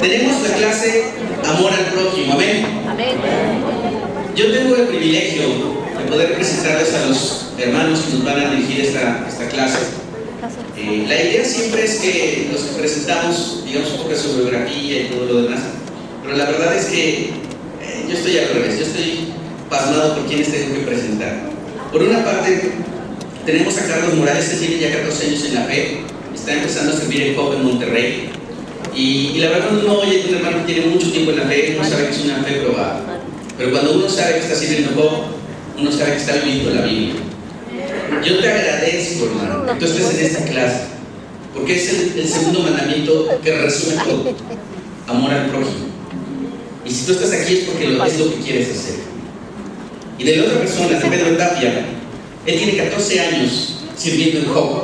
Tenemos la clase Amor al Prójimo, amén. Amén. Yo tengo el privilegio de poder presentarles a los hermanos que nos van a dirigir esta clase. La idea siempre es que los que presentamos, digamos, un poco de su biografía y todo lo demás, pero la verdad es que yo estoy al revés, yo estoy pasmado por quienes tengo que presentar. Por una parte, tenemos a Carlos Morales, que tiene ya 14 años en la fe, está empezando a servir en COP en Monterrey, y la verdad uno oye que un hermano que tiene mucho tiempo en la fe, uno sabe que es una fe probada, pero cuando uno sabe que está sirviendo COP, uno sabe que está viviendo la Biblia. Yo te agradezco, hermano, que tú estés en esta clase, porque es el segundo mandamiento que resume todo: amor al prójimo. Y si tú estás aquí es porque es lo que quieres hacer. Y de la otra persona, de Pedro Tapia, él tiene 14 años sirviendo en Job.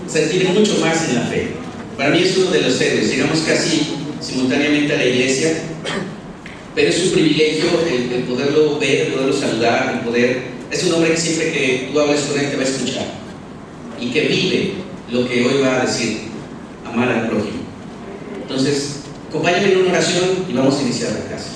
O sea, tiene mucho más en la fe. Para mí es uno de los héroes. Llegamos casi simultáneamente a la iglesia, pero es un privilegio el poderlo ver, el poderlo saludar, el poder... Es un hombre que siempre que tú hables con él te va a escuchar y que vive lo que hoy va a decir: amar al prójimo. Entonces, acompáñame en una oración y vamos a iniciar la clase.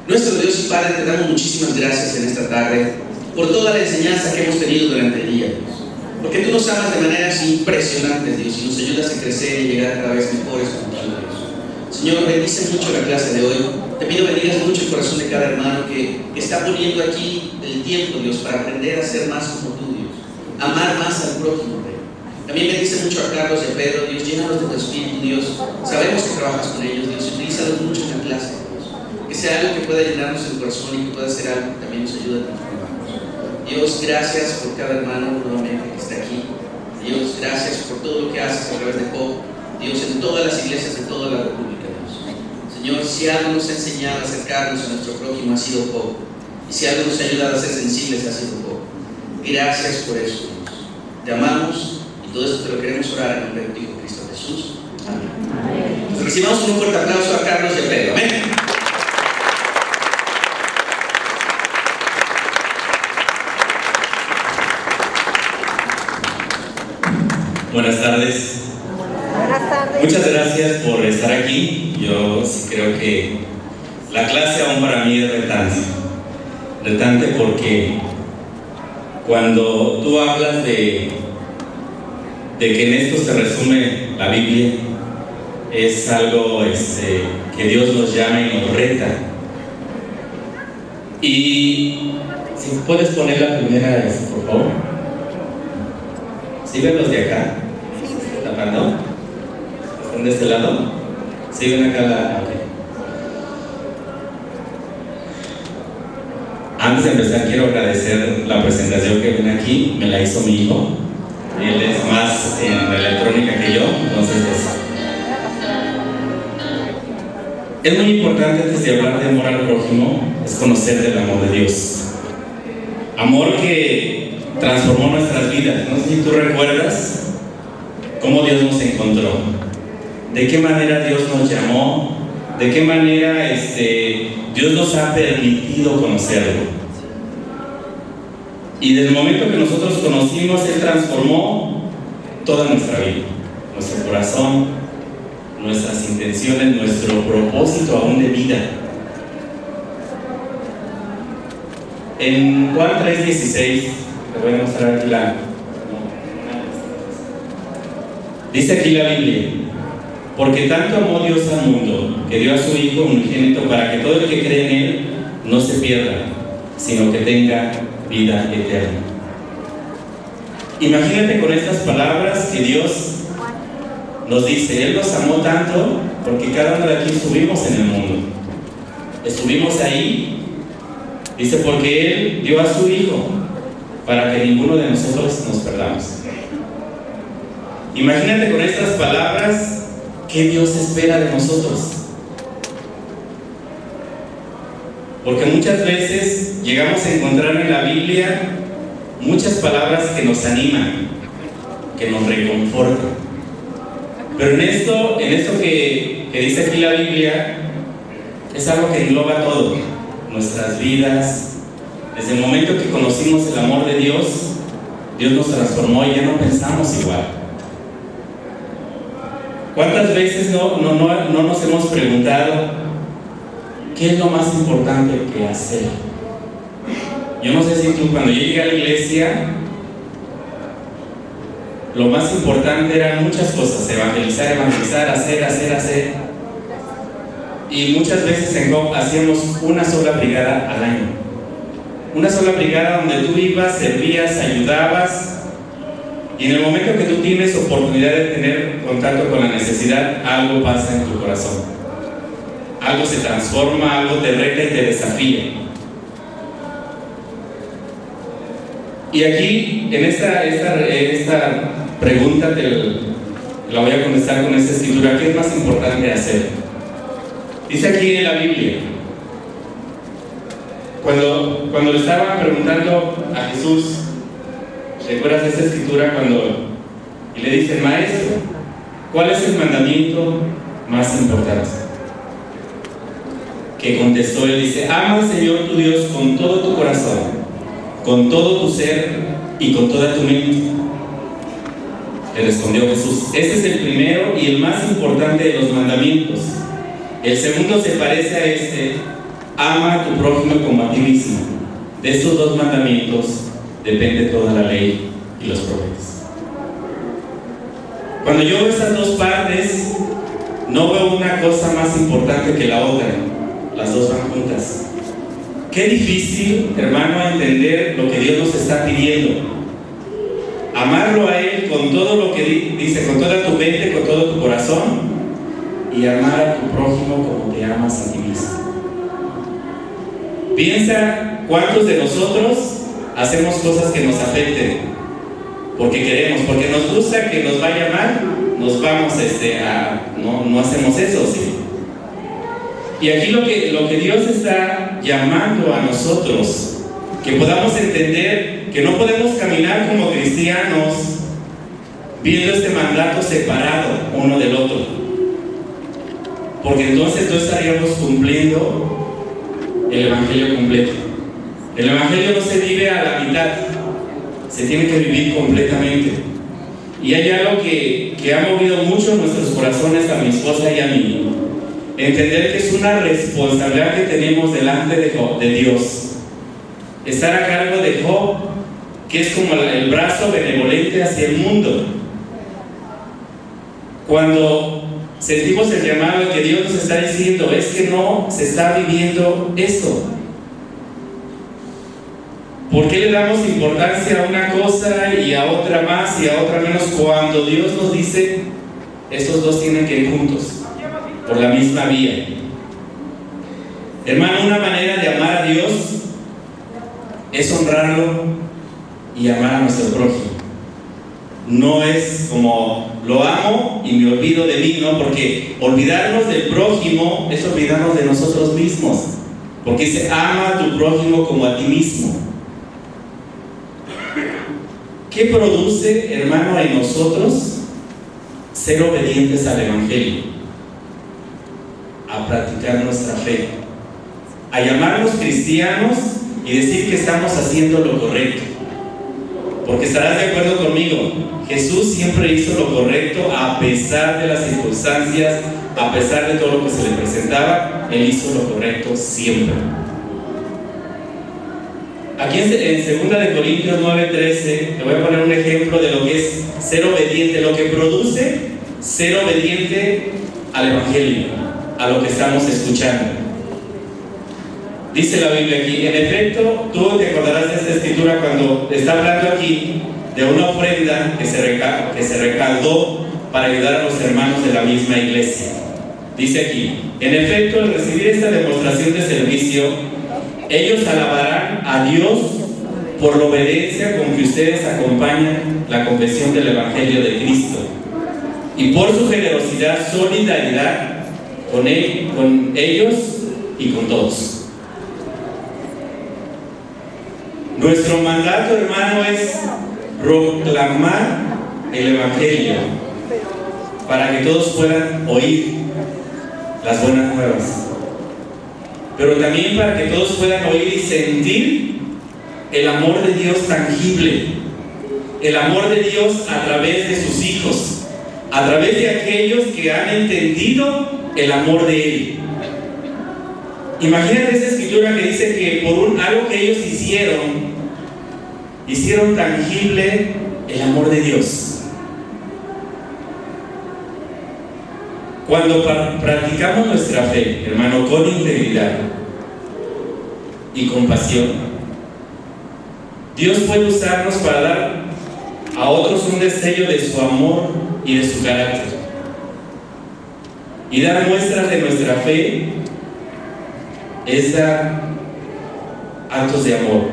Nuestro Dios y Padre, te damos muchísimas gracias en esta tarde por toda la enseñanza que hemos tenido durante el día, Dios. Porque tú nos amas de maneras impresionantes, Dios, y nos ayudas a crecer y llegar cada vez mejores contigo, Dios. Señor, bendice mucho la clase de hoy. Te pido bendigas mucho el corazón de cada hermano que está poniendo aquí el tiempo, Dios, para aprender a ser más como tú, Dios. Amar más al prójimo, Dios. También bendice mucho a Carlos y a Pedro, Dios. Llénalos de tu espíritu, Dios. Sabemos que trabajas con ellos, Dios. Utilízalos mucho en la clase, Dios. Que sea algo que pueda llenarnos el corazón y que pueda ser algo que también nos ayude a transformarnos. Dios, gracias por cada hermano nuevamente que está aquí. Dios, gracias por todo lo que haces a través de Job. Dios, en todas las iglesias de toda la República, Dios. Señor, si algo nos ha enseñado a acercarnos a nuestro prójimo ha sido Job. Y si algo nos ha ayudado a ser sensibles ha sido Job. Gracias por eso, Dios. Te amamos y todo esto te lo queremos orar en el nombre de tu Hijo Cristo Jesús. Amén. Pues recibamos un fuerte aplauso a Carlos y a Pedro. Amén. Buenas tardes. Buenas tardes. Muchas gracias por estar aquí. Yo sí creo que la clase aún para mí es retante. Retante porque cuando tú hablas de que en esto se resume la Biblia, es algo que Dios nos llama y nos reta. Y si puedes poner la primera, por favor. ¿Sí ven los de acá? ¿Tapando? ¿Están de este lado? ¿Sí ven acá la...? Okay. Antes de empezar quiero agradecer la presentación que ven aquí. Me la hizo mi hijo. Él es más en electrónica que yo, entonces es muy importante, antes de hablar de amor al prójimo, es conocer del amor de Dios. Amor que transformó nuestras vidas. No sé si tú recuerdas cómo Dios nos encontró, de qué manera Dios nos llamó, de qué manera Dios nos ha permitido conocerlo. Y desde el momento que nosotros conocimos, Él transformó toda nuestra vida, nuestro corazón, nuestras intenciones, nuestro propósito aún de vida. En Juan 3:16, te voy a mostrar aquí dice aquí la Biblia: porque tanto amó Dios al mundo, que dio a su Hijo unigénito, para que todo el que cree en Él no se pierda, sino que tenga vida eterna. Imagínate con estas palabras que Dios nos dice: Él nos amó tanto, porque cada uno de aquí estuvimos en el mundo, estuvimos ahí. Dice: porque Él dio a su Hijo, para que ninguno de nosotros nos perdamos. Imagínate con estas palabras qué Dios espera de nosotros. Porque muchas veces llegamos a encontrar en la Biblia muchas palabras que nos animan, que nos reconfortan. Pero en esto que dice aquí la Biblia, es algo que engloba todo, nuestras vidas. Desde el momento que conocimos el amor de Dios, Dios nos transformó y ya no pensamos igual. ¿Cuántas veces no nos hemos preguntado qué es lo más importante que hacer? Yo no sé si tú, cuando yo llegué a la iglesia, lo más importante eran muchas cosas: evangelizar, hacer. Y muchas veces en GOP hacíamos una sola brigada al año. Una sola brigada donde tú ibas, servías, ayudabas. Y en el momento que tú tienes oportunidad de tener contacto con la necesidad, algo pasa en tu corazón. Algo se transforma, algo te reta y te desafía. Y aquí, en esta pregunta, la voy a contestar con esta escritura: ¿qué es más importante hacer? Dice aquí en la Biblia, cuando le estaban preguntando a Jesús, ¿recuerdas esta escritura? Y le dicen: Maestro, ¿cuál es el mandamiento más importante? Que contestó él, dice: ama al Señor tu Dios con todo tu corazón, con todo tu ser y con toda tu mente. Le respondió Jesús: este es el primero y el más importante de los mandamientos. El segundo se parece a este: ama a tu prójimo como a ti mismo. De estos dos mandamientos depende toda la ley y los profetas. Cuando yo veo esas dos partes, no veo una cosa más importante que la otra. Las dos van juntas. Qué difícil, hermano, entender lo que Dios nos está pidiendo. Amarlo a Él con todo lo que dice, con toda tu mente, con todo tu corazón, y amar a tu prójimo como te amas a ti mismo. Piensa cuántos de nosotros hacemos cosas que nos afecten porque queremos, porque nos gusta que nos vaya mal, nos vamos no hacemos eso, ¿sí? Y aquí lo que Dios está llamando a nosotros, que podamos entender que no podemos caminar como cristianos viendo este mandato separado uno del otro, porque entonces no estaríamos cumpliendo el evangelio completo. El evangelio no se vive a la mitad, se tiene que vivir completamente. Y hay algo que ha movido mucho nuestros corazones, a mi esposa y a mí: entender que es una responsabilidad que tenemos delante de Dios. Estar a cargo de Job, que es como el brazo benevolente hacia el mundo. Cuando sentimos el llamado de que Dios nos está diciendo, es que no se está viviendo esto. ¿Por qué le damos importancia a una cosa y a otra más y a otra menos, cuando Dios nos dice estos dos tienen que ir juntos por la misma vía? Hermano, una manera de amar a Dios es honrarlo y amar a nuestro prójimo. No es como lo amo y me olvido de mí, ¿no? Porque olvidarnos del prójimo es olvidarnos de nosotros mismos, porque dice: ama a tu prójimo como a ti mismo. ¿Qué produce, hermano, en nosotros ser obedientes al evangelio? A practicar nuestra fe, a llamarnos cristianos y decir que estamos haciendo lo correcto. Porque estarás de acuerdo conmigo, Jesús siempre hizo lo correcto a pesar de las circunstancias, a pesar de todo lo que se le presentaba. Él hizo lo correcto siempre. Aquí en 2 Corintios 9:13 te voy a poner un ejemplo de lo que es ser obediente, lo que produce ser obediente al evangelio, a lo que estamos escuchando. Dice la Biblia aquí: en efecto, tú te acordarás de esta escritura cuando está hablando aquí de una ofrenda que se recaudó para ayudar a los hermanos de la misma iglesia. Dice aquí: en efecto, al recibir esta demostración de servicio, ellos alabarán a Dios por la obediencia con que ustedes acompañan la confesión del evangelio de Cristo, y por su generosidad, solidaridad con ellos y con todos. Nuestro mandato, hermano, es proclamar el evangelio para que todos puedan oír las buenas nuevas, pero también para que todos puedan oír y sentir el amor de Dios tangible, el amor de Dios a través de sus hijos, a través de aquellos que han entendido el amor de Él. Imagínate esa escritura que dice que por algo que ellos hicieron tangible el amor de Dios. Cuando practicamos nuestra fe, hermano, con integridad y compasión, Dios puede usarnos para dar a otros un destello de su amor y de su carácter, y dar muestras de nuestra fe es dar actos de amor,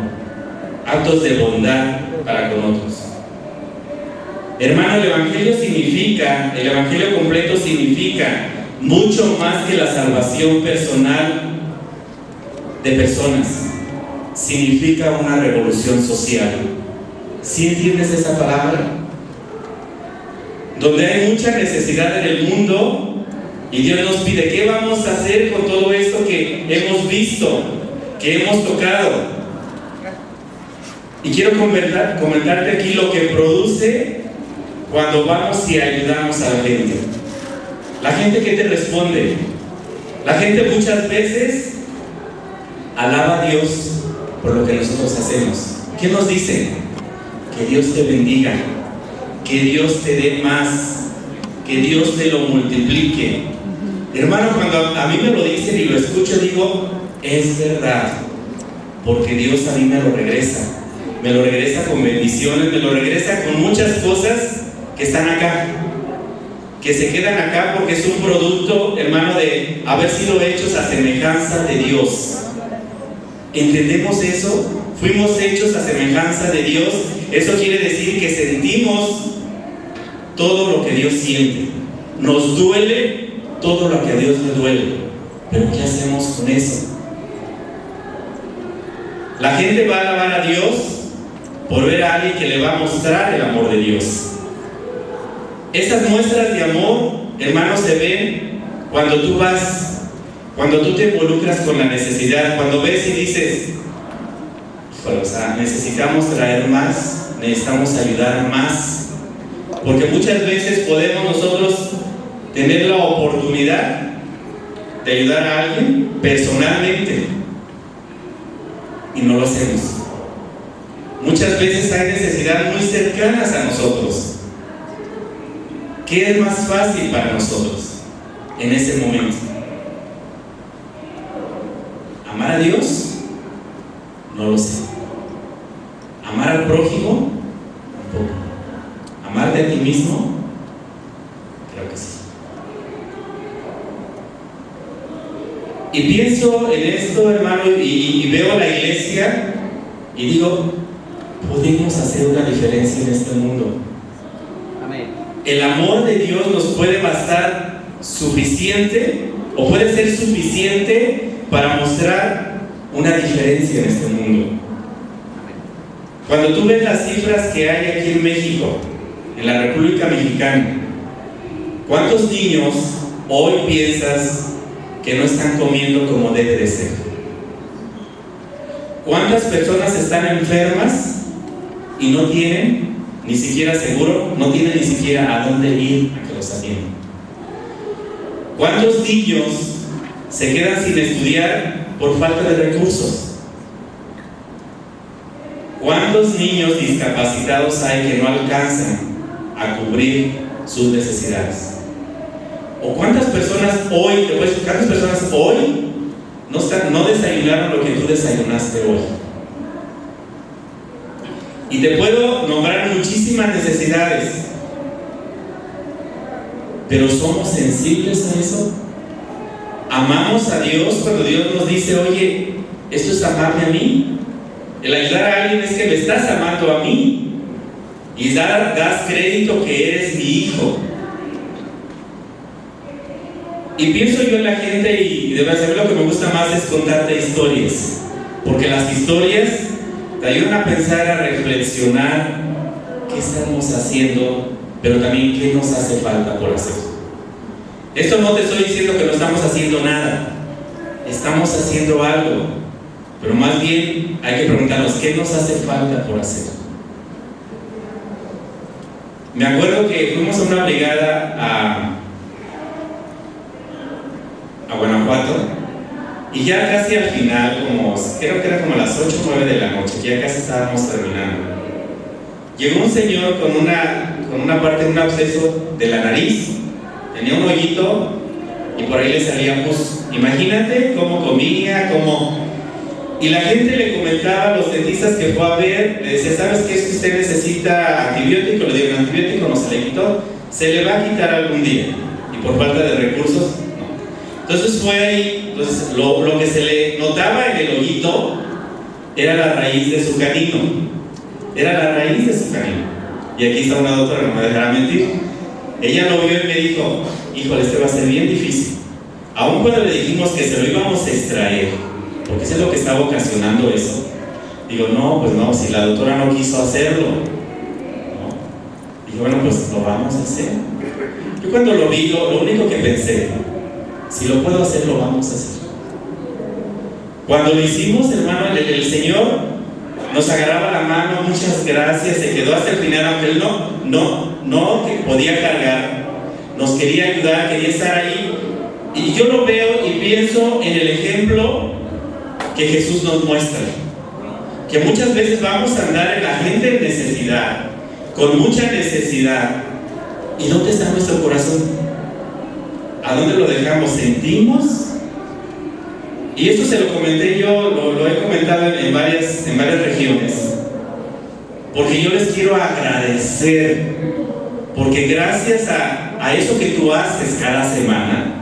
actos de bondad para con otros. Hermano, el Evangelio completo significa mucho más que la salvación personal de personas. Significa una revolución social. ¿Sí entiendes esa palabra? Donde hay mucha necesidad en el mundo y Dios nos pide, ¿qué vamos a hacer con todo esto que hemos visto, que hemos tocado? Y quiero comentarte aquí lo que produce cuando vamos y ayudamos a la gente. La gente, ¿qué te responde? La gente muchas veces alaba a Dios por lo que nosotros hacemos. ¿Qué nos dice? Que Dios te bendiga, que Dios te dé más, que Dios te lo multiplique. Hermano, cuando a mí me lo dicen y lo escucho, digo, es verdad, porque Dios a mí me lo regresa con bendiciones, me lo regresa con muchas cosas que están acá, que se quedan acá porque es un producto, hermano, de haber sido hechos a semejanza de Dios. ¿Entendemos eso? Fuimos hechos a semejanza de Dios. Eso quiere decir que sentimos todo lo que Dios siente. Nos duele todo lo que a Dios le duele. Pero ¿qué hacemos con eso? La gente va a alabar a Dios por ver a alguien que le va a mostrar el amor de Dios. Esas muestras de amor, hermanos, se ven cuando tú te involucras con la necesidad, cuando ves y dices, o sea, necesitamos traer más, necesitamos ayudar más, porque muchas veces podemos nosotros tener la oportunidad de ayudar a alguien personalmente y no lo hacemos. Muchas veces hay necesidades muy cercanas a nosotros. ¿Qué es más fácil para nosotros en ese momento? ¿Amar a Dios? No lo sé. ¿Amar al prójimo? Tampoco. ¿Amarte a ti mismo? Creo que sí. Y pienso en esto, hermano, y veo la iglesia y digo, podemos hacer una diferencia en este mundo. El amor de Dios nos puede bastar suficiente o puede ser suficiente para mostrar una diferencia en este mundo. Cuando tú ves las cifras que hay aquí en México, en la República Mexicana, ¿cuántos niños hoy piensas que no están comiendo como debe de ser? ¿Cuántas personas están enfermas y no tienen ni siquiera seguro, no tienen ni siquiera a dónde ir a que los atiendan? ¿Cuántos niños se quedan sin estudiar por falta de recursos? ¿Cuántos niños discapacitados hay que no alcanzan a cubrir sus necesidades? ¿O cuántas personas hoy no desayunaron lo que tú desayunaste hoy? Y te puedo nombrar muchísimas necesidades, pero ¿somos sensibles a eso? ¿Amamos a Dios cuando Dios nos dice, oye, esto es amarme a mí? El ayudar a alguien es que me estás amando a mí y das crédito que eres mi hijo. Y pienso yo en la gente y de verdad lo que me gusta más es contarte historias, porque las historias te ayudan a pensar, a reflexionar qué estamos haciendo, pero también qué nos hace falta por hacer. Esto no te estoy diciendo que no estamos haciendo nada, estamos haciendo algo, pero más bien hay que preguntarnos qué nos hace falta por hacer. Me acuerdo que fuimos a una brigada a Guanajuato, y ya casi al final, creo que era como las 8 o 9 de la noche, ya casi estábamos terminando. Llegó un señor con una parte de un absceso de la nariz, tenía un hoyito y por ahí le salía pus. Imagínate cómo comía, y la gente le comentaba a los dentistas que fue a ver, le decía, ¿sabes qué? Es que usted necesita antibiótico. Le dieron antibiótico, no se le quitó, se le va a quitar algún día, y por falta de recursos, no. Entonces fue ahí. Entonces lo que se le notaba en el hoyito era la raíz de su canino, y aquí está una doctora, no me dejará mentir. Ella lo vio y me dijo, híjole, este va a ser bien difícil. Aún cuando le dijimos que se lo íbamos a extraer, porque eso es lo que estaba ocasionando eso. Digo, no, pues no, si la doctora no quiso hacerlo, ¿no? Dije, bueno, pues lo vamos a hacer. Yo cuando lo vi, lo único que pensé, si lo puedo hacer, lo vamos a hacer. Cuando lo hicimos, hermano, el Señor nos agarraba la mano, muchas gracias, se quedó hasta el final, aunque él no que podía cargar, nos quería ayudar, quería estar ahí. Y yo lo veo y pienso en el ejemplo que Jesús nos muestra, que muchas veces vamos a andar en la gente en necesidad, con mucha necesidad, ¿y dónde está nuestro corazón? ¿A dónde lo dejamos? ¿Sentimos? Y esto se lo comenté yo, lo he comentado en varias regiones, porque yo les quiero agradecer, porque gracias a eso que tú haces cada semana,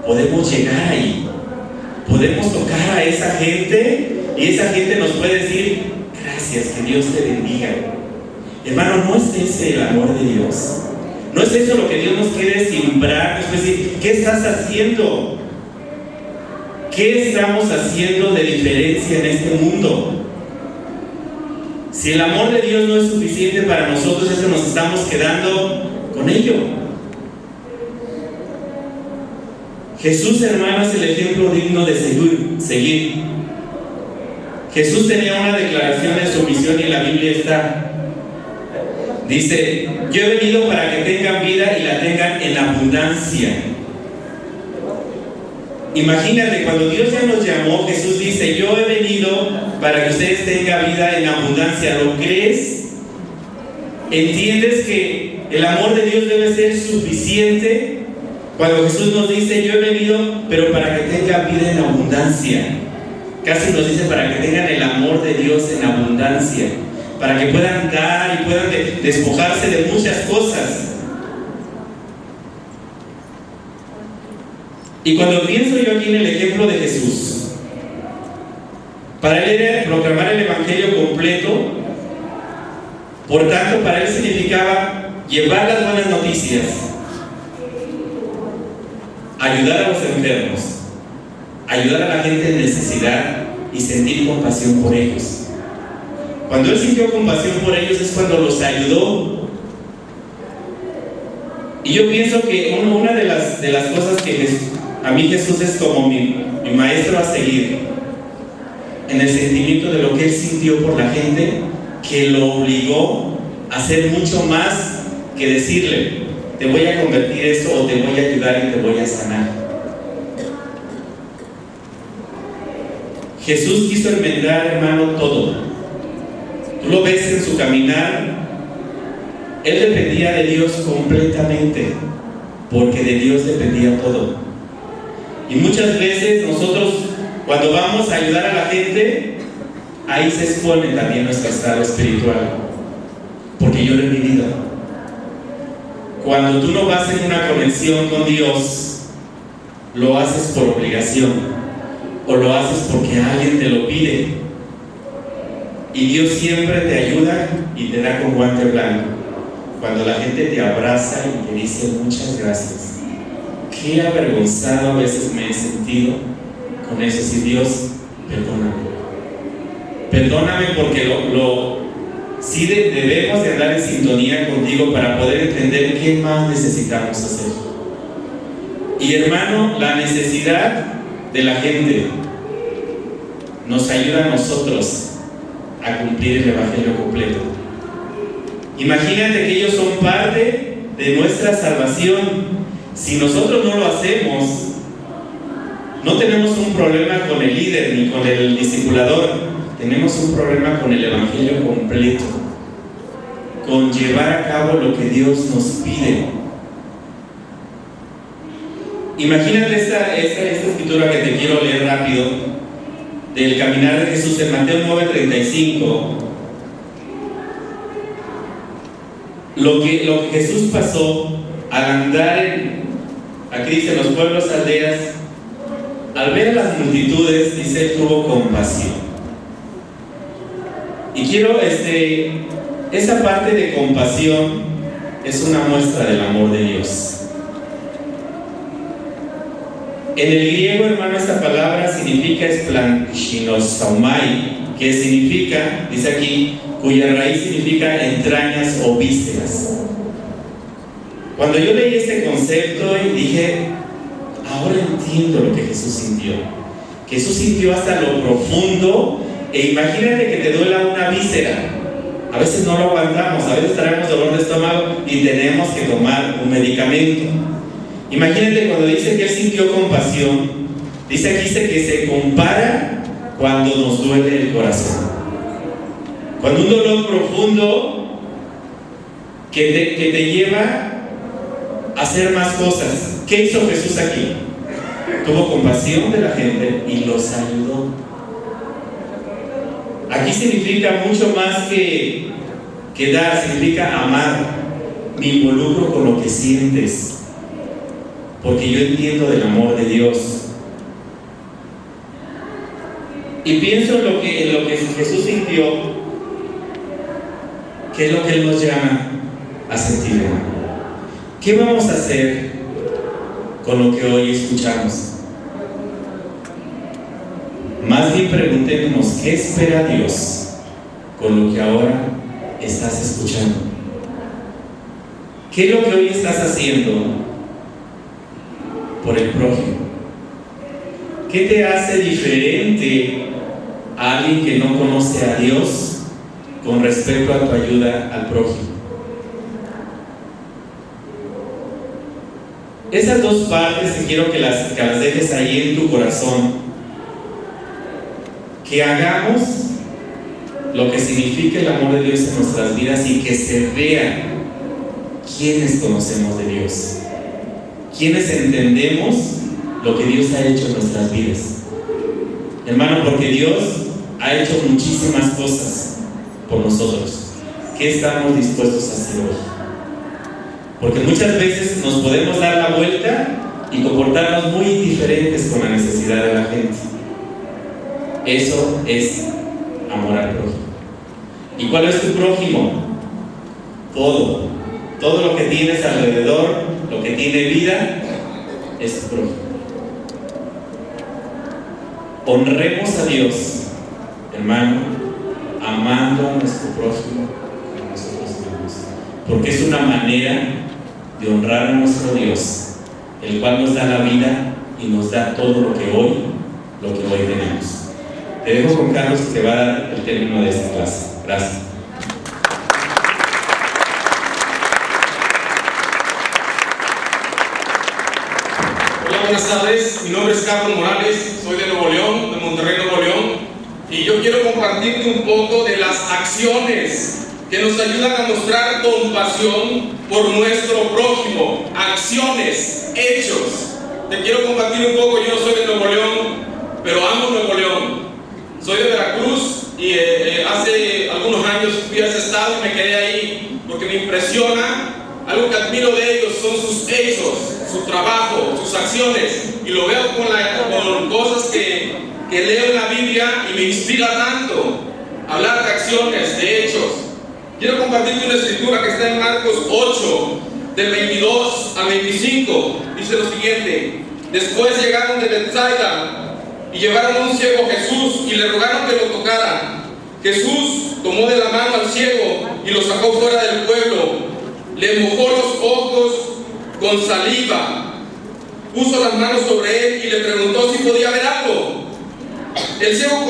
podemos llegar ahí, podemos tocar a esa gente, y esa gente nos puede decir, gracias, que Dios te bendiga. Hermano, no es ese el amor de Dios, no es eso lo que Dios nos quiere simbrar, es decir, ¿qué estás haciendo? ¿Qué estamos haciendo de diferencia en este mundo? Si el amor de Dios no es suficiente para nosotros, es que nos estamos quedando con ello. Jesús, hermano, es el ejemplo digno de seguir. Jesús tenía una declaración en su misión y en la Biblia está. Dice, yo he venido para que tengan vida y la tengan en abundancia. Imagínate, cuando Dios ya nos llamó, Jesús dice, yo he venido para que ustedes tengan vida en abundancia. ¿Lo crees? ¿Entiendes que el amor de Dios debe ser suficiente? Cuando Jesús nos dice, yo he venido, pero para que tengan vida en abundancia. Casi nos dice para que tengan el amor de Dios en abundancia, para que puedan dar y puedan despojarse de muchas cosas. Y cuando pienso yo aquí en el ejemplo de Jesús, para él era proclamar el evangelio completo. Por tanto, para él significaba llevar las buenas noticias, ayudar a los enfermos, ayudar a la gente en necesidad y sentir compasión por ellos. Cuando él sintió compasión por ellos es cuando los ayudó. Y yo pienso que una de las cosas que a mí Jesús es como mi maestro a seguir, en el sentimiento de lo que él sintió por la gente, que lo obligó a hacer mucho más que decirle, te voy a convertir esto, o te voy a ayudar y te voy a sanar. Jesús quiso enmendar, hermano, todo. Tú lo ves en su caminar. Él dependía de Dios completamente, porque de Dios dependía todo. Y muchas veces nosotros, cuando vamos a ayudar a la gente, ahí se expone también nuestro estado espiritual, porque yo lo he vivido. Cuando tú no vas en una conexión con Dios, lo haces por obligación, o lo haces porque alguien te lo pide, y Dios siempre te ayuda y te da con guante blanco. Cuando la gente te abraza y te dice muchas gracias. Qué avergonzado a veces me he sentido con eso. Si Dios, perdóname porque sí debemos de andar en sintonía contigo para poder entender qué más necesitamos hacer. Y hermano, la necesidad de la gente nos ayuda a nosotros a cumplir el evangelio completo. Imagínate que ellos son parte de nuestra salvación. Si nosotros no lo hacemos, no tenemos un problema con el líder ni con el discipulador, tenemos un problema con el evangelio completo, con llevar a cabo lo que Dios nos pide. Imagínate esta escritura que te quiero leer rápido, del caminar de Jesús en Mateo 9:35. Lo que Jesús pasó al andar aquí dice, en los pueblos, aldeas, al ver a las multitudes, dice, tuvo compasión. Y quiero, esa parte de compasión es una muestra del amor de Dios. En el griego, hermano, esta palabra significa esplanchinosaumai, que significa, dice aquí, cuya raíz significa entrañas o vísceras. Cuando yo leí este concepto y dije, ahora entiendo lo que Jesús sintió. Jesús sintió hasta lo profundo, e imagínate que te duela una víscera. A veces no lo aguantamos, a veces traemos dolor de estómago y tenemos que tomar un medicamento. Imagínate cuando dice que Él sintió compasión, dice aquí que se compara cuando nos duele el corazón. Cuando un dolor profundo que te lleva a hacer más cosas. ¿Qué hizo Jesús aquí? Tuvo compasión de la gente y los ayudó. Aquí significa mucho más que dar, significa amar. Me involucro con lo que sientes, porque yo entiendo del amor de Dios. Y pienso en lo que Jesús sintió, que es lo que Él nos llama a sentir. ¿Qué vamos a hacer con lo que hoy escuchamos? Más bien preguntémonos, ¿qué espera Dios con lo que ahora estás escuchando? ¿Qué es lo que hoy estás haciendo por el prójimo? ¿Qué te hace diferente a alguien que no conoce a Dios con respecto a tu ayuda al prójimo? Esas dos partes que quiero que las dejes ahí en tu corazón. Que hagamos lo que significa el amor de Dios en nuestras vidas y que se vea quiénes conocemos de Dios, quiénes entendemos lo que Dios ha hecho en nuestras vidas. Hermano, porque Dios ha hecho muchísimas cosas por nosotros. ¿Qué estamos dispuestos a hacer hoy? Porque muchas veces nos podemos dar la vuelta y comportarnos muy diferentes con la necesidad de la gente. Eso es amor al prójimo. ¿Y cuál es tu prójimo? Todo lo que tienes alrededor, lo que tiene vida, es tu prójimo. Honremos a Dios, hermano, amando a nuestro prójimo como nosotros mismos, porque es una manera de honrar a nuestro Dios, el cual nos da la vida y nos da todo lo que hoy tenemos. Te dejo con Carlos, que te va a dar el término de esta clase. Gracias. Hola, buenas tardes. Mi nombre es Carlos Morales, soy de Nuevo León, de Monterrey, Nuevo León, y yo quiero compartirte un poco de las acciones que nos ayudan a mostrar compasión por nuestro prójimo. Acciones, hechos. Te quiero compartir un poco. Yo no soy de Nuevo León, pero amo Nuevo León. Soy de Veracruz y hace algunos años fui a ese estado y me quedé ahí porque me impresiona. Algo que admiro de ellos son sus hechos, su trabajo, sus acciones, y lo veo con cosas que leo en la Biblia y me inspira tanto hablar de acciones, de hechos. Quiero compartirte una escritura que está en Marcos 8, del 22 al 25. Dice lo siguiente: después llegaron de Bethsaida y llevaron a un ciego a Jesús y le rogaron que lo tocara. Jesús tomó de la mano al ciego y lo sacó fuera del pueblo. Le mojó los ojos con saliva, puso las manos sobre él y le preguntó si podía ver algo. El ciego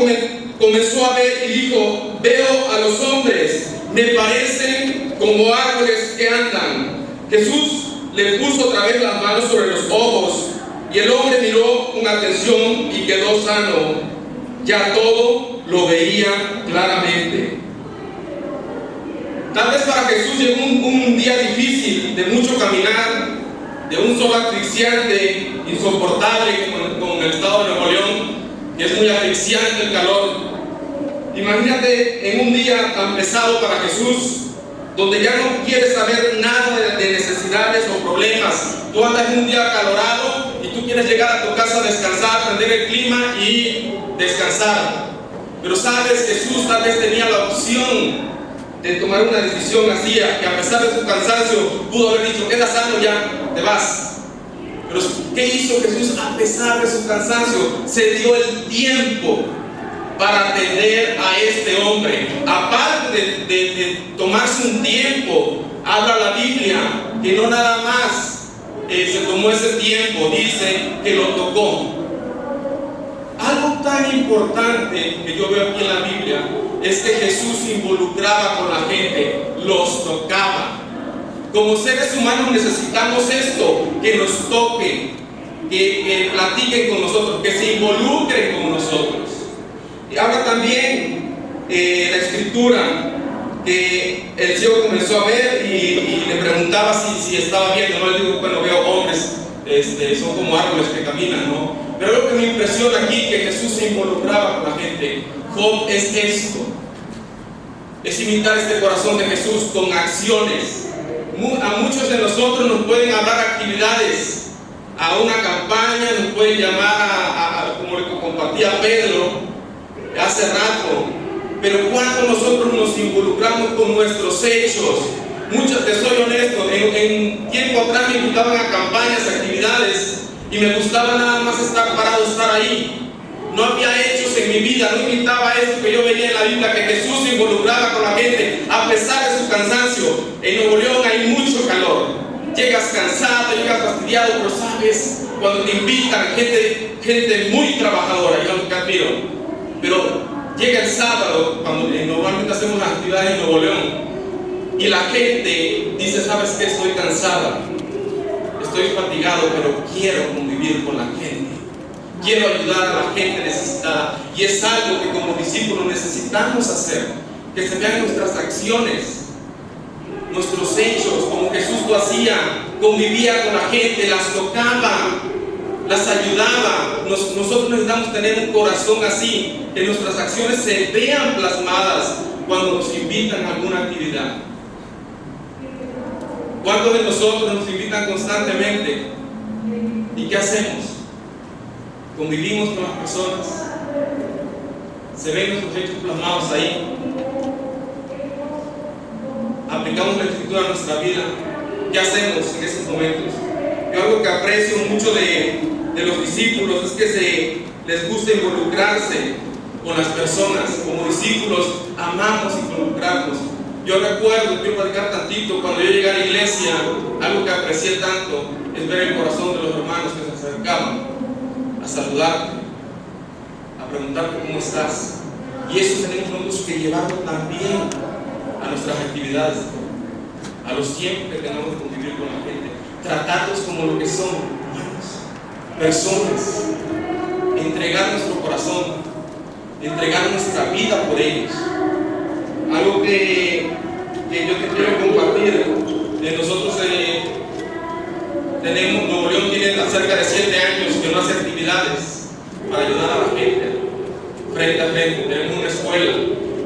comenzó a ver y dijo: veo a los hombres, me parecen como árboles que andan. Jesús le puso otra vez las manos sobre los ojos y el hombre miró con atención y quedó sano. Ya todo lo veía claramente. Tal vez para Jesús llegó un día difícil, de mucho caminar, de un sol asfixiante, insoportable, como en el estado de Nuevo León, que es muy asfixiante el calor. Imagínate en un día tan pesado para Jesús, donde ya no quieres saber nada de necesidades o problemas. Tú andas en un día acalorado y tú quieres llegar a tu casa a descansar, prender el clima y descansar. Pero sabes, Jesús tal vez tenía la opción de tomar una decisión así, que a pesar de su cansancio pudo haber dicho: queda sano, ya te vas. Pero ¿qué hizo Jesús a pesar de su cansancio? Se dio el tiempo para atender a este hombre. Aparte de tomarse un tiempo, habla la Biblia que no nada más se tomó ese tiempo, dice que lo tocó. Algo tan importante que yo veo aquí en la Biblia es que Jesús se involucraba con la gente, los tocaba. Como seres humanos necesitamos esto, que nos toquen, que platiquen con nosotros, que se involucren con nosotros. Y habla también la Escritura que el ciego comenzó a ver y le preguntaba si estaba viendo. No le digo, bueno, veo hombres, son como árboles que caminan, ¿no? Pero lo que me impresiona aquí, que Jesús se involucraba con la gente. Job es esto, es imitar este corazón de Jesús con acciones. A muchos de nosotros nos pueden hablar actividades, a una campaña, nos pueden llamar como le compartía Pedro hace rato, pero cuando nosotros nos involucramos con nuestros hechos. Muchos, te soy honesto, en tiempo atrás me invitaban a campañas, actividades, y me gustaba nada más estar parado, estar ahí. No había hechos en mi vida, no imitaba esto que yo veía en la Biblia, que Jesús se involucraba con la gente a pesar de su cansancio. En Nuevo León hay mucho calor, llegas cansado, llegas fastidiado, pero sabes, cuando te invitan, gente muy trabajadora, yo lo admiro, pero llega el sábado, cuando normalmente hacemos las actividades en Nuevo León, y la gente dice: ¿sabes qué? Estoy cansada, estoy fatigado, pero quiero convivir con la gente, quiero ayudar a la gente necesitada. Y es algo que como discípulos necesitamos hacer, que se vean nuestras acciones, nuestros hechos, como Jesús lo hacía, convivía con la gente, las tocaba, las ayudaba. Nosotros necesitamos tener un corazón así, que nuestras acciones se vean plasmadas cuando nos invitan a alguna actividad. ¿Cuántos de nosotros nos invitan constantemente? ¿Y qué hacemos? Convivimos con las personas, se ven nuestros hechos plasmados ahí, aplicamos la Escritura a nuestra vida. ¿Qué hacemos en esos momentos? Yo algo que aprecio mucho de los discípulos es que les gusta involucrarse con las personas. Como discípulos amamos involucrarnos. Yo recuerdo, quiero platicar tantito, cuando yo llegué a la iglesia, algo que aprecié tanto es ver el corazón de los hermanos que se acercaban a saludarte, a preguntarte cómo estás. Y eso tenemos nosotros que llevarlo también a nuestras actividades, a los tiempos que tenemos de convivir con la gente, tratarlos como lo que son, humanos, personas, entregar nuestro corazón, entregar nuestra vida por ellos. Algo que yo te quiero compartir, nosotros tenemos, Nuevo León tiene cerca de 7 años que no hace actividades para ayudar a la gente frente a frente. Tenemos una escuela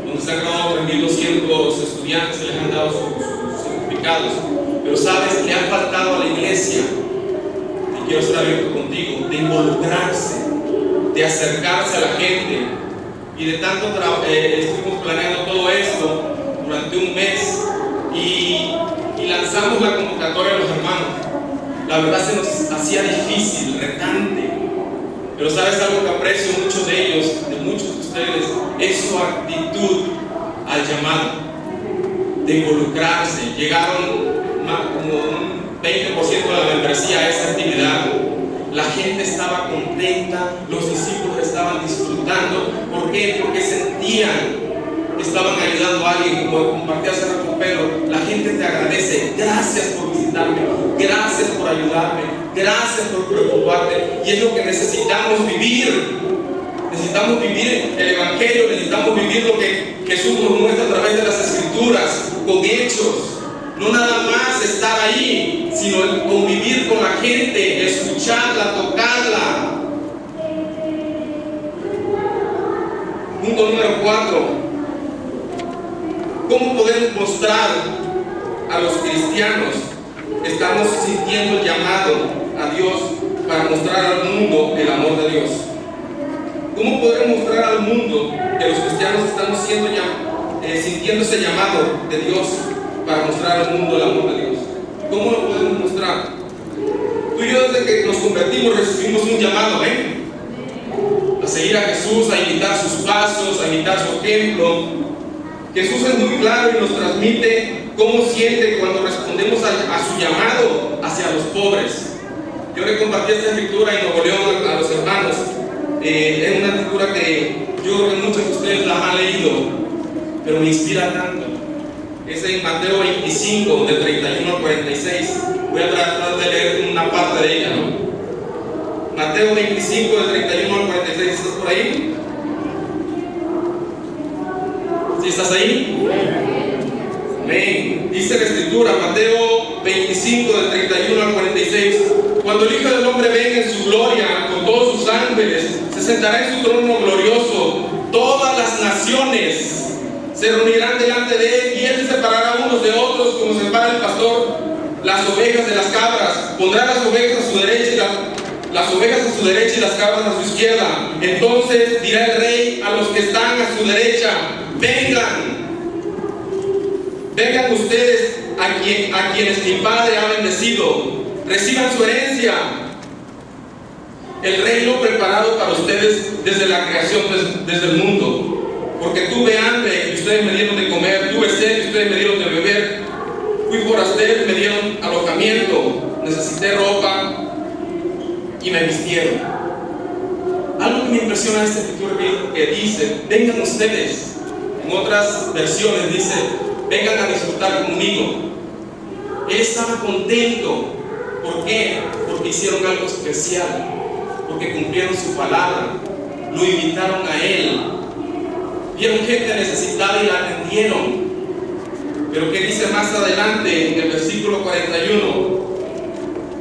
donde se han graduado 3.200 estudiantes, se les han dado sus certificados, pero sabes, le ha faltado a la iglesia, y quiero ser abierto contigo, de involucrarse, de acercarse a la gente. Y de tanto estuvimos planeando todo esto durante un mes y lanzamos la convocatoria a los hermanos. La verdad se nos hacía difícil, retante, pero sabes algo que aprecio mucho de ellos, de muchos de ustedes, es su actitud al llamado, de involucrarse. Llegaron como un 20% de la membresía a esa actividad. La gente estaba contenta, los discípulos estaban disfrutando. ¿Por qué? Porque sentían estaban ayudando a alguien, como compartí hace rato Pedro, la gente te agradece. Gracias por visitarme, gracias por ayudarme, gracias por preocuparte. Y es lo que necesitamos vivir. Necesitamos vivir el Evangelio, necesitamos vivir lo que Jesús nos muestra a través de las Escrituras, con hechos. No nada más estar ahí, sino el convivir con la gente, escucharla, tocarla. Punto número 4. ¿Cómo podemos mostrar a los cristianos que estamos sintiendo el llamado a Dios para mostrar al mundo el amor de Dios? ¿Cómo podemos mostrar al mundo que los cristianos estamos sintiendo ese llamado de Dios para mostrar al mundo el amor de Dios? ¿Cómo lo podemos mostrar? Tú y yo, desde que nos convertimos, recibimos un llamado, a seguir a Jesús, a imitar sus pasos, a imitar su ejemplo. Jesús es muy claro y nos transmite cómo siente cuando respondemos a su llamado hacia los pobres. Yo le compartí esta escritura en Nuevo León a los hermanos. Es una escritura que yo creo que muchos de ustedes la han leído, pero me inspira tanto. Es en Mateo 25, del 31 al 46. Voy a tratar de leer una parte de ella, ¿no? Mateo 25, del 31 al 46. ¿Estás por ahí? ¿Sí estás ahí? Amén. Dice la escritura, Mateo 25, del 31 al 46. Cuando el Hijo del Hombre venga en su gloria con todos sus ángeles, se sentará en su trono glorioso. Todas las naciones se reunirán delante de él, y él separará unos de otros, como separa el pastor las ovejas de las cabras. Pondrá las ovejas a su derecha y las cabras a su izquierda. Entonces dirá el rey a los que están a su derecha: vengan ustedes a quienes mi Padre ha bendecido, reciban su herencia, el reino preparado para ustedes desde la creación, desde el mundo. Porque tuve hambre y ustedes me dieron de comer, tuve sed y ustedes me dieron de beber, fui forastero y me dieron alojamiento, necesité ropa y me vistieron. Algo que me impresiona de esta escritura que dice: vengan ustedes. En otras versiones dice: vengan a disfrutar conmigo. Él estaba contento. ¿Por qué? Porque hicieron algo especial, porque cumplieron su palabra, lo invitaron a él, vieron gente necesitada y la atendieron. Pero ¿qué dice más adelante en el versículo 41?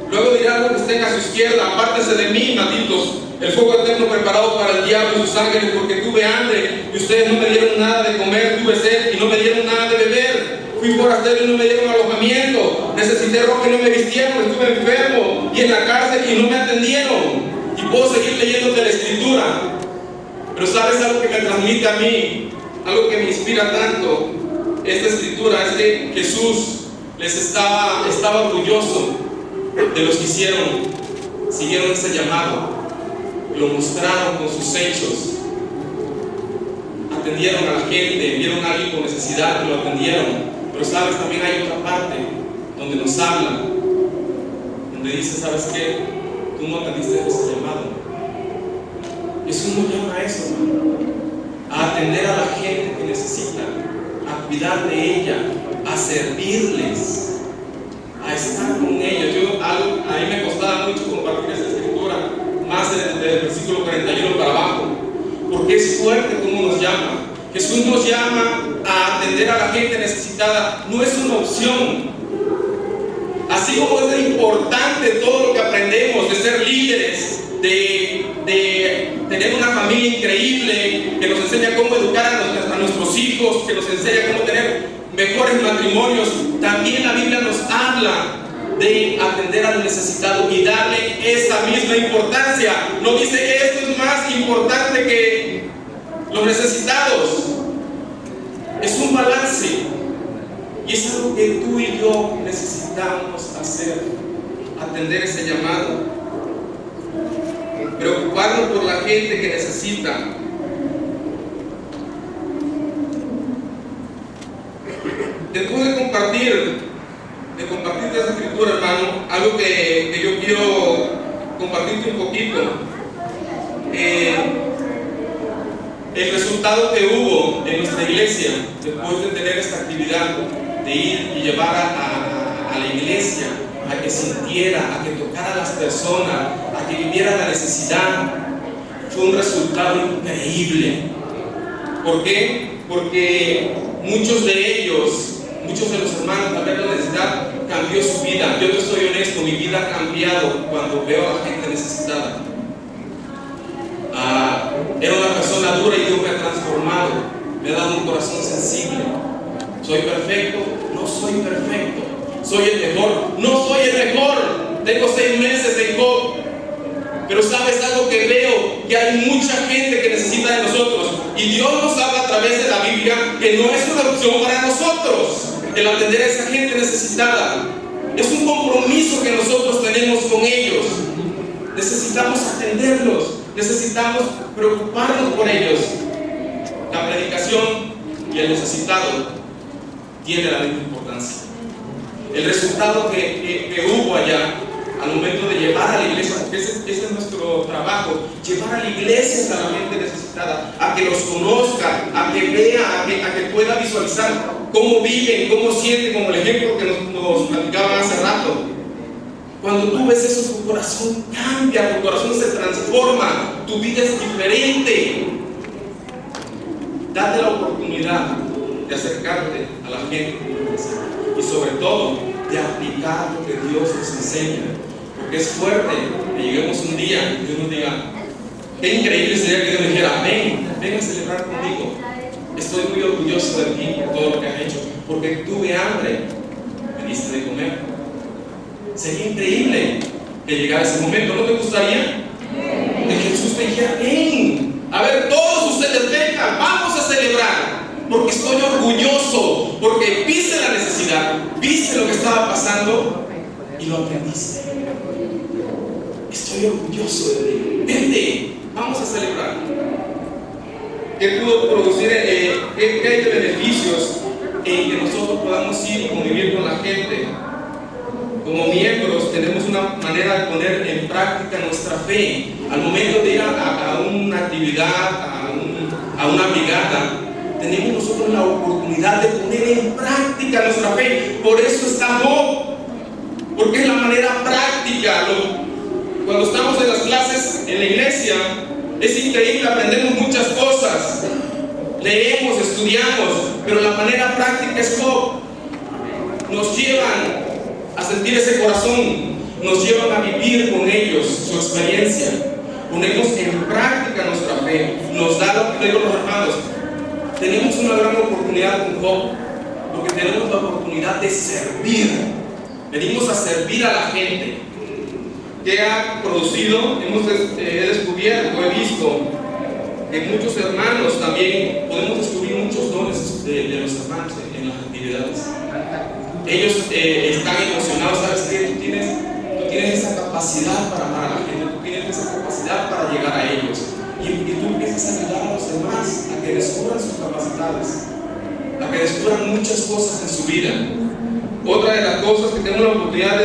Luego dirá a los que estén a su izquierda: apártense de mí, malditos, el fuego eterno preparado para el diablo y sus ángeles, porque tuve hambre y ustedes no me dieron nada de comer, tuve sed y no me dieron nada de beber, fui forastero y no me dieron alojamiento, necesité ropa y no me vistieron, estuve enfermo y en la cárcel y no me atendieron. Y puedo seguir leyéndote la escritura. Pero ¿sabes algo que me transmite a mí? Algo que me inspira tanto esta escritura es que Jesús estaba orgulloso de los que siguieron ese llamado, lo mostraron con sus hechos, atendieron a la gente, vieron a alguien con necesidad y lo atendieron. Pero sabes, también hay otra parte donde nos habla, donde dice: ¿sabes qué? Tú no atendiste ese llamado. Jesús nos llama a eso, hermano, a atender a la gente que necesita, a cuidar de ella, a servirles, a estar con ellos. A mí me costaba mucho compartir esa escritura, más desde el versículo 41 para abajo, porque es fuerte cómo nos llama. Jesús nos llama a atender a la gente necesitada, no es una opción. Así como es importante todo lo que aprendemos de ser líderes, de tener una familia increíble, que nos enseña cómo educar a nuestros hijos, que nos enseña cómo tener mejores matrimonios, también la Biblia nos habla de atender al necesitado y darle esa misma importancia. No dice: esto es más importante que los necesitados. Es un balance, y es algo que tú y yo necesitamos hacer: atender ese llamado, preocuparnos por la gente que necesita. Después de compartir esa escritura, hermano, algo que yo quiero compartirte un poquito. el resultado que hubo en nuestra iglesia después de tener esta actividad de ir y llevar a la iglesia a que sintiera, a que tocara a las personas, a que viviera la necesidad, fue un resultado increíble. ¿Por qué? Porque muchos de ellos, muchos de los hermanos, al ver la necesidad, cambió su vida. Yo te soy honesto, mi vida ha cambiado cuando veo a la gente necesitada. Era una persona dura y Dios me ha transformado, me ha dado un corazón sensible. ¿Soy perfecto? No soy perfecto. ¿Soy el mejor? No soy el mejor. Tengo 6 meses de Job. Pero sabes algo que veo, que hay mucha gente que necesita de nosotros. Y Dios nos habla a través de la Biblia que no es una opción para nosotros el atender a esa gente necesitada. Es un compromiso que nosotros tenemos con ellos. Necesitamos atenderlos, necesitamos preocuparnos por ellos. La predicación y el necesitado tiene la misma importancia. El resultado que hubo allá al momento de llevar a la iglesia, porque ese es nuestro trabajo, llevar a la iglesia a la gente necesitada, a que los conozca, a que vea, a que pueda visualizar cómo viven, cómo sienten, como el ejemplo que nos platicaban hace rato. Cuando tú ves eso, tu corazón cambia, tu corazón se transforma, tu vida es diferente. Date la oportunidad de acercarte a la gente y sobre todo de aplicar lo que Dios nos enseña. Porque es fuerte que lleguemos un día y Dios nos diga, qué increíble sería que Dios dijera, ven a celebrar conmigo. Estoy muy orgulloso de ti por todo lo que has hecho, porque tuve hambre, me diste de comer. Sería increíble que llegara ese momento, ¿no te gustaría? Que Jesús te dijera, ven, a ver, todos ustedes vengan, vamos a celebrar, porque estoy orgulloso, porque viste la necesidad, viste lo que estaba pasando y lo aprendiste. Estoy orgulloso de ti. Vente, vamos a celebrar. ¿Qué pudo producir? ¿Qué hay de beneficios en que nosotros podamos ir y convivir con la gente? Como miembros tenemos una manera de poner en práctica nuestra fe. Al momento de ir a una actividad, a una brigada, tenemos nosotros la oportunidad de poner en práctica nuestra fe. Por eso está Job, porque es la manera práctica. Cuando estamos en las clases en la iglesia, es increíble, aprendemos muchas cosas, leemos, estudiamos, pero la manera práctica es Job. Nos llevan a sentir ese corazón, nos llevan a vivir con ellos su experiencia, ponemos en práctica nuestra fe, nos da lo que digo los hermanos. Tenemos una gran oportunidad con Job, porque tenemos la oportunidad de servir. Venimos a servir a la gente. ¿Qué ha producido? He descubierto, he visto que muchos hermanos también podemos descubrir muchos dones de los hermanos en las actividades. Ellos están emocionados, ¿sabes qué? Tú tienes esa capacidad para amar a la gente, tú tienes esa capacidad para llegar a ellos. Y tú empiezas a ayudar a los demás a que descubran sus capacidades, a que descubran muchas cosas en su vida. Otra de las cosas que tenemos la oportunidad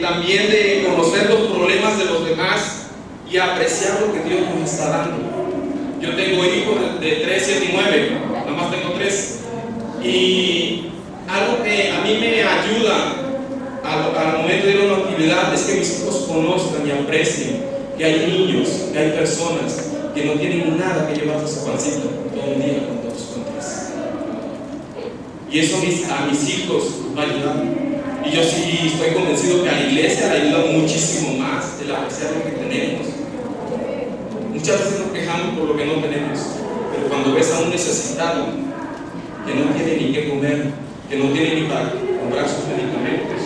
también de conocer los problemas de los demás y apreciar lo que Dios nos está dando. Yo tengo hijos de 3, 7 y 9, nada más tengo 3. Y algo que a mí me ayuda al momento de ir a una actividad es que mis hijos conozcan y aprecien que hay niños, que hay personas que no tienen nada que llevarse a su pancita todo un día con 2, con 3. Y eso a mis hijos va a ayudar. Y yo sí estoy convencido que a la iglesia le ayuda muchísimo más el apreciar lo que tenemos. Muchas veces nos quejamos por lo que no tenemos, pero cuando ves a un necesitado que no tiene ni qué comer, que no tiene ni para comprar sus medicamentos,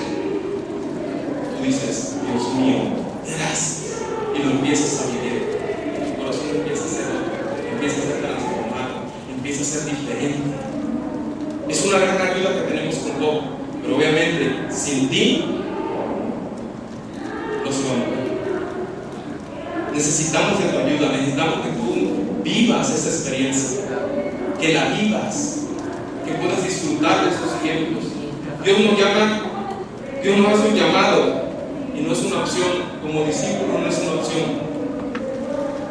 tú dices, Dios mío, gracias, y lo empiezas a vivir. Tu corazón empieza a ser otro, empieza a ser transformado, empieza a ser diferente. Es una gran ayuda que tenemos con Job, pero obviamente sin ti no se va a mover. Necesitamos de tu ayuda, necesitamos que tú vivas esa experiencia, que la vivas, que puedas disfrutar de estos ejemplos. Dios nos llama, Dios nos hace un llamado y no es una opción. Como discípulo no es una opción,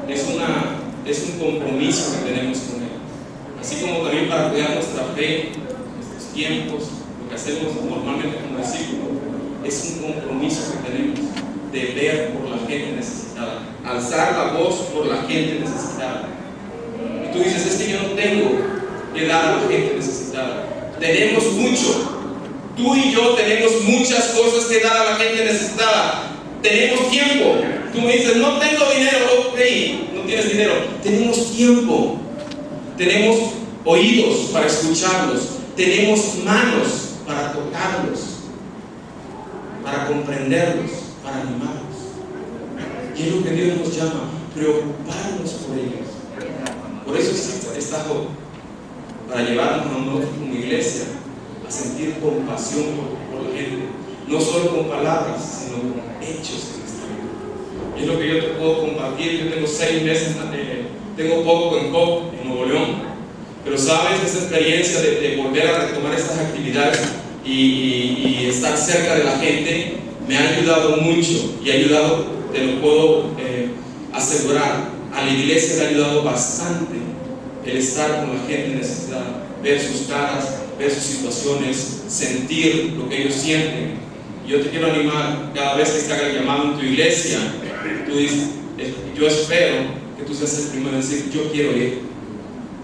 es es un compromiso que tenemos con Él. Así como también para cuidar nuestra fe, nuestros tiempos, lo que hacemos normalmente como discípulos, es un compromiso que tenemos de ver por la gente necesitada, alzar la voz por la gente necesitada. Y tú dices, es que yo no tengo que dar a la gente necesitada. Tenemos mucho. Tú y yo tenemos muchas cosas que dar a la gente necesitada. Tenemos tiempo. Tú me dices, no tengo dinero. Ok, no tienes dinero. Tenemos tiempo. Tenemos oídos para escucharlos. Tenemos manos para tocarlos, para comprenderlos, para animarlos. Y es lo que Dios nos llama, preocuparnos por ellos. Por eso existe esta joven, para llevarnos a nosotros como iglesia a sentir compasión por la gente, no solo con palabras, sino con hechos en nuestra vida. Y es lo que yo te puedo compartir. Yo tengo 6 meses, tengo poco en COP, en Nuevo León, pero sabes, esa experiencia de volver a retomar estas actividades y estar cerca de la gente me ha ayudado mucho y ha ayudado, te lo puedo asegurar, a la iglesia le ha ayudado bastante el estar con la gente necesitada, ver sus caras, ver sus situaciones, sentir lo que ellos sienten. Y yo te quiero animar, cada vez que se haga el llamado en tu iglesia, tú dices, yo espero que tú seas el primero en decir, yo quiero ir,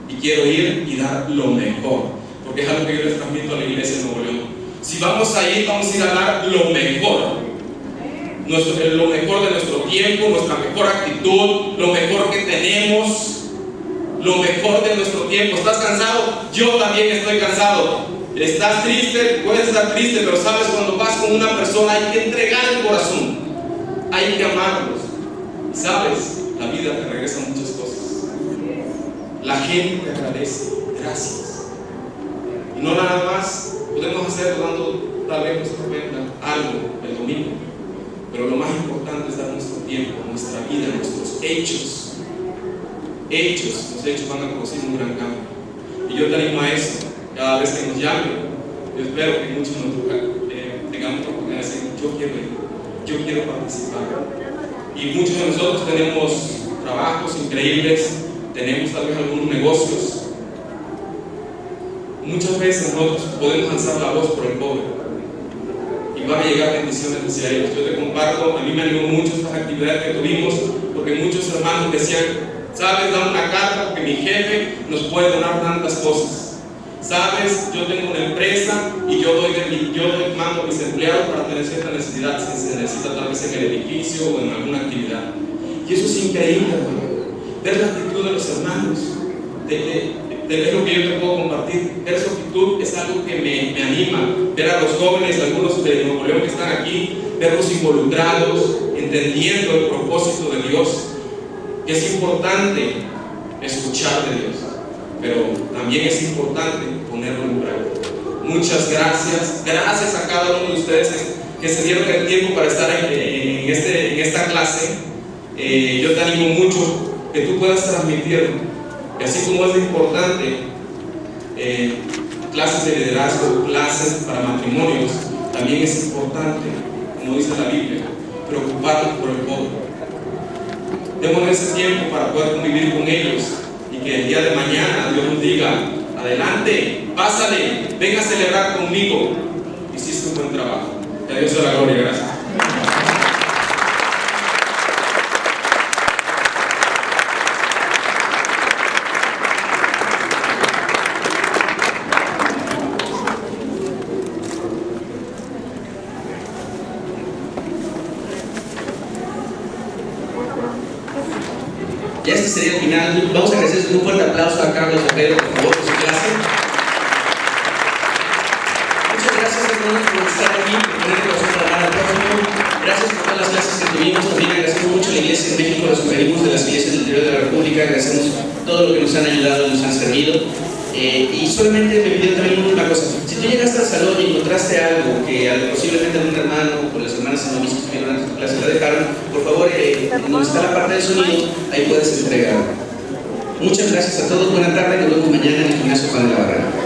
y quiero ir y dar lo mejor, porque es algo que yo les transmito a la iglesia de Nuevo León. Si vamos a ir a dar lo mejor. Lo mejor de nuestro tiempo, nuestra mejor actitud, lo mejor que tenemos, lo mejor de nuestro tiempo. ¿Estás cansado? Yo también estoy cansado. ¿Estás triste? Puedes estar triste, pero sabes, cuando vas con una persona hay que entregar el corazón, hay que amarlos. Y sabes, la vida te regresa muchas cosas. La gente te agradece, gracias. Y no nada más podemos hacerlo dando tal vez nuestra cuenta algo el domingo. Pero lo más importante es dar nuestro tiempo, nuestra vida, nuestros hechos. Los hechos van a producir un gran cambio. Y yo te animo a eso. Cada vez que nos llamen, yo espero que muchos tengamos la oportunidad de decir, yo quiero ir, yo quiero participar. Y muchos de nosotros tenemos trabajos increíbles, tenemos tal vez algunos negocios. Muchas veces nosotros podemos alzar la voz por el pobre. Y van a llegar bendiciones hacia ellos. Yo te comparto, a mí me animó mucho estas actividades que tuvimos, porque muchos hermanos decían, sabes, dame una carta porque mi jefe nos puede donar tantas cosas. Sabes, yo tengo una empresa y yo mando a mis empleados para tener cierta necesidad, si se necesita tal vez en el edificio o en alguna actividad. Y eso es increíble, hermano. Ver la actitud de los hermanos, de lo que yo te puedo compartir. Ver su actitud es algo que me anima. Ver a los jóvenes, algunos de Nuevo León que están aquí, verlos involucrados, entendiendo el propósito de Dios. Que es importante escuchar de Dios, pero también es importante ponerlo en práctica. Muchas gracias. Gracias a cada uno de ustedes que se dieron el tiempo para estar en esta clase. Yo te animo mucho que tú puedas transmitirlo. Y así como es importante clases de liderazgo, clases para matrimonios, también es importante, como dice la Biblia, preocuparnos por el pobre. Démonos ese tiempo para poder convivir con ellos y que el día de mañana Dios nos diga, adelante, pásale, ven a celebrar conmigo, hiciste un buen trabajo. Que a Dios sea la gloria. Gracias. Ya este sería el final. Vamos a agradecer un fuerte aplauso a Carlos Ojeda, por favor, por su clase. Muchas gracias a todos por estar aquí, por poner el corazón para amar al prójimo. Gracias por todas las clases que tuvimos. También agradecemos mucho a la iglesia en México, los sugerimos de las iglesias del interior de la República. Agradecemos todo lo que nos han ayudado, nos han servido. Y solamente me pidieron también una cosa. Si tú llegaste al salón y encontraste algo que posiblemente algún hermano o las hermanas en novicio que vieron antes de tu clase la dejaron, por favor, donde está la parte del sonido, ahí puedes entregar. Muchas gracias a todos. Buena tarde. Nos vemos mañana en el gimnasio Juan de la Barrera.